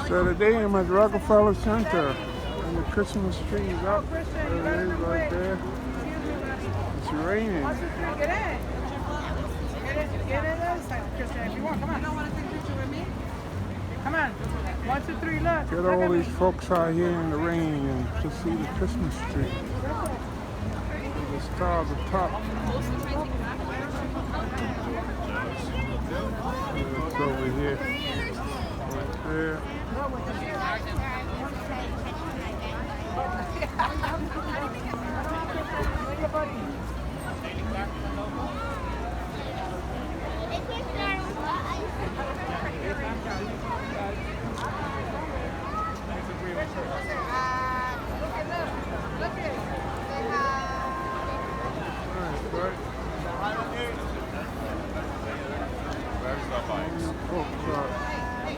So today I'm at Rockefeller Center and the Christmas tree is up. There it is right there. It's raining. Get in. Get in this side, Christian, if you want. Come on. You don't want to take a picture with me? Come on. 1, 2, 3, look. Get all these folks out here in the rain and to see the Christmas tree. The star at the top. It's over here. Right there.